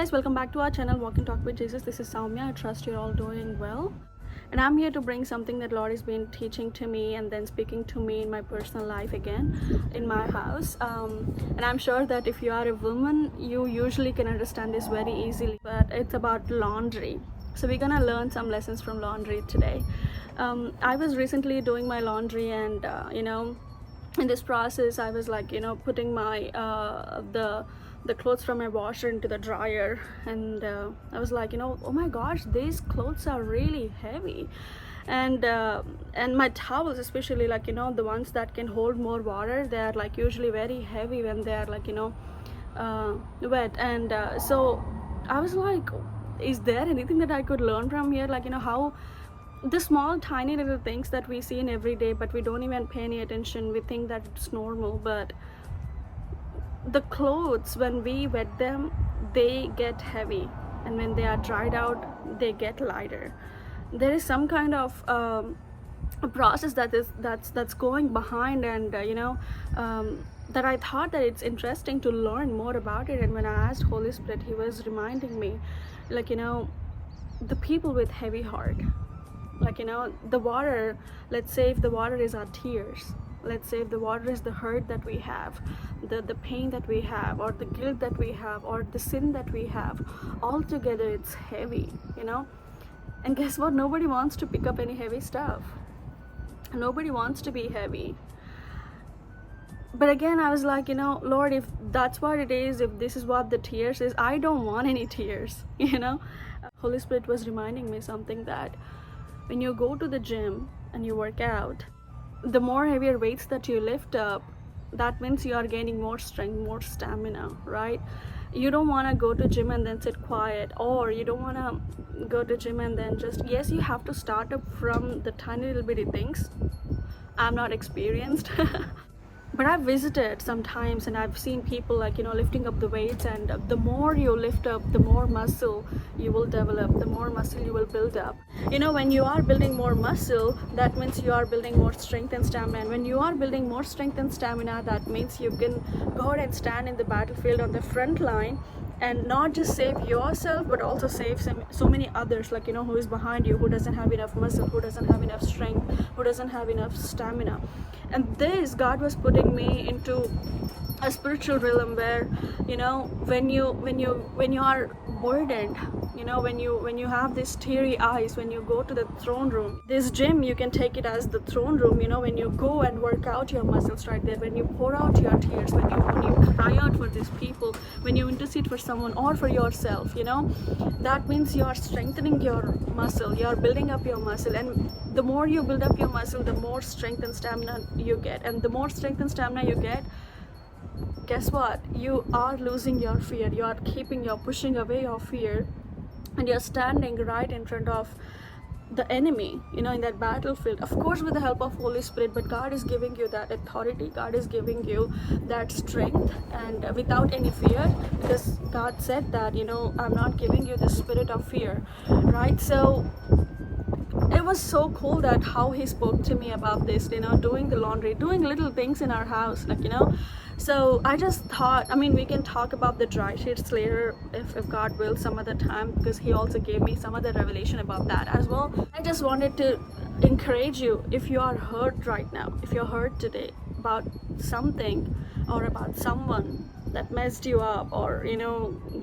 guys, welcome back to our channel Walk and Talk with Jesus. This is Soumya. I trust you're all doing well, and I'm here to bring something that Lord has been teaching to me and then speaking to me in my personal life again in my house. And I'm sure that if you are a woman, you usually can understand this very easily, but it's about laundry. So we're gonna learn some lessons from laundry today. I was recently doing my laundry, and in this process I was like, putting my the clothes from my washer into the dryer, and I was like, oh my gosh, these clothes are really heavy, and my towels, especially, like, the ones that can hold more water, they are like usually very heavy when they are like, wet. And so I was like, is there anything that I could learn from here, like, how the small tiny little things that we see in every day, but we don't even pay any attention. We think that it's normal, but the clothes, when we wet them, they get heavy, and when they are dried out, they get lighter. There is some kind of a process that's going behind, and that I thought that it's interesting to learn more about it. And when I asked Holy Spirit, he was reminding me, like, the people with heavy heart, like, the water, let's say if the water is our tears, let's say if the water is the hurt that we have, the pain that we have, or the guilt that we have, or the sin that we have, all together it's heavy, and guess what, nobody wants to pick up any heavy stuff. Nobody wants to be heavy. But again, I was like, Lord, if that's what it is, if this is what the tears is, I don't want any tears. Holy Spirit was reminding me something, that when you go to the gym and you work out, the more heavier weights that you lift up, that means you are gaining more strength, more stamina, right? You don't want to go to gym and then sit quiet, or you don't want to go to gym and then just, yes, you have to start up from the tiny little bitty things. I'm not experienced but I've visited sometimes, and I've seen people, like, lifting up the weights, and the more you lift up, the more muscle you will develop, the more muscle you will build up. When you are building more muscle, that means you are building more strength and stamina, and when you are building more strength and stamina, that means you can go out and stand in the battlefield on the front line, and not just save yourself, but also save so many others, like, who is behind you, who doesn't have enough muscle, who doesn't have enough strength, who doesn't have enough stamina. And this, God was putting me into a spiritual realm where, when you are burdened, when you have these teary eyes, when you go to the throne room, this gym, you can take it as the throne room. When you go and work out your muscles right there, when you pour out your tears, when you cry out for these people, when you intercede for someone or for yourself, that means you are strengthening your muscle, you are building up your muscle. And the more you build up your muscle, the more strength and stamina you get. And the more strength and stamina you get, guess what, you are losing your fear, you're pushing away your fear, and you're standing right in front of the enemy, in that battlefield, of course with the help of Holy Spirit. But God is giving you that authority, God is giving you that strength, and without any fear, because God said that, I'm not giving you the spirit of fear, right? So it was so cool that how he spoke to me about this, doing the laundry, doing little things in our house, like, so I just thought, we can talk about the dry sheets later, if God will, some other time, because he also gave me some other revelation about that as well. I just wanted to encourage you, if you are hurt right now, if you're hurt today about something, or about someone that messed you up, or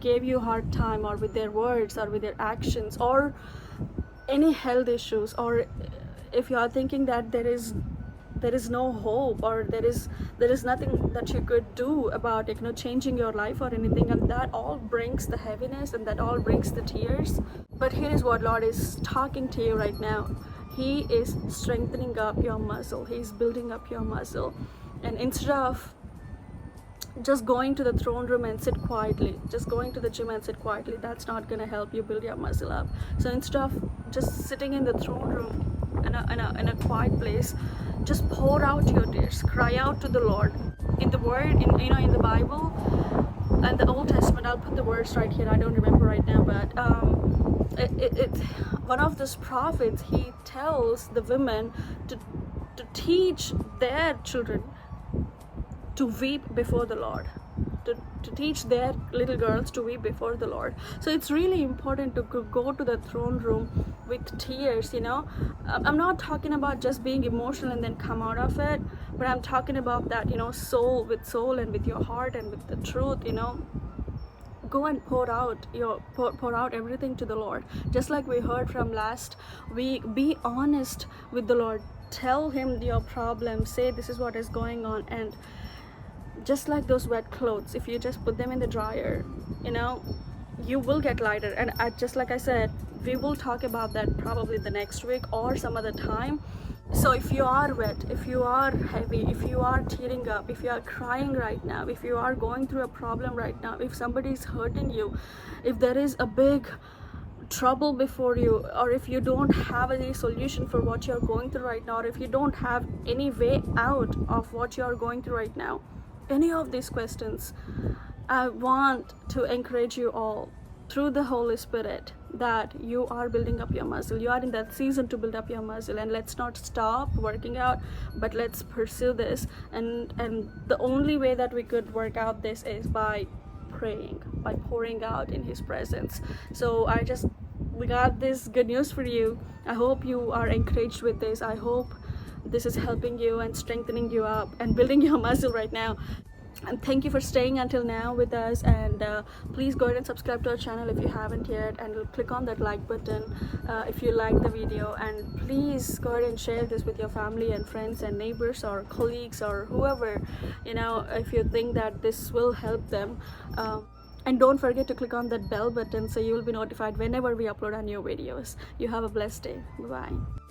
gave you a hard time, or with their words, or with their actions, or any health issues, or if you are thinking that there is no hope, or there is nothing that you could do about it, changing your life or anything, and that all brings the heaviness, and that all brings the tears. But here is what Lord is talking to you right now. He is strengthening up your muscle, he's building up your muscle. And instead of just going to the throne room and sit quietly, just going to the gym and sit quietly, that's not going to help you build your muscle up. So instead of just sitting in the throne room in a quiet place, just pour out your tears, cry out to the Lord. In the word, in the Bible and the Old Testament, I'll put the words right here, I don't remember right now, but one of those prophets, he tells the women to teach their children to weep before the Lord. to teach their little girls to weep before the Lord. So it's really important to go to the throne room with tears, you know. I'm not talking about just being emotional and then come out of it, but I'm talking about that, you know, soul with soul and with your heart and with the truth, you know. Go and pour out everything to the Lord, just like we heard from last week. Be honest with the Lord, tell him your problem, say this is what is going on, and just like those wet clothes, if you just put them in the dryer, you know, you will get lighter. And just like I said, we will talk about that probably the next week or some other time. So if you are wet, if you are heavy, if you are tearing up, if you are crying right now, if you are going through a problem right now, if somebody is hurting you, if there is a big trouble before you, or if you don't have any solution for what you're going through right now, or if you don't have any way out of what you're going through right now, any of these questions, I want to encourage you all through the Holy Spirit that you are building up your muscle. You are in that season to build up your muscle, and let's not stop working out, but let's pursue this. And the only way that we could work out this is by praying, by pouring out in his presence. So we got this good news for you. I hope you are encouraged with this. I hope this is helping you and strengthening you up and building your muscle right now. And thank you for staying until now with us, and please go ahead and subscribe to our channel if you haven't yet, and click on that like button if you like the video, and please go ahead and share this with your family and friends and neighbors or colleagues or whoever, you know, if you think that this will help them. And don't forget to click on that bell button so you will be notified whenever we upload our new videos. You have a blessed day. Bye.